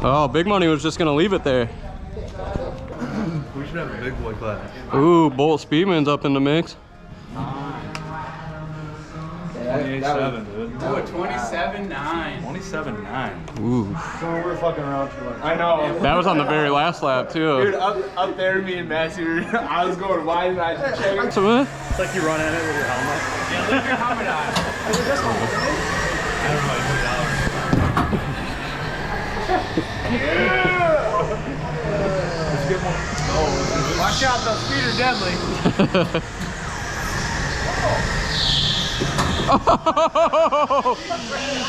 Oh, Big Money was just gonna leave it there. We should have a big boy class. Ooh, Bolt Speedman's up in the mix. 28.7, dude. Oh, 27.9. 27.9. Ooh. So we're fucking around too much. I know. That was on the very last lap, too. Dude, up there, me and Matthew, I was going wide and I just checked. So, man, It's like you run at it with your helmet. Yeah, leave your helmet on. Let's get one. Oh, Watch out, those speed are deadly.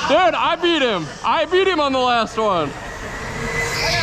Dude, I beat him. I beat him on the last one.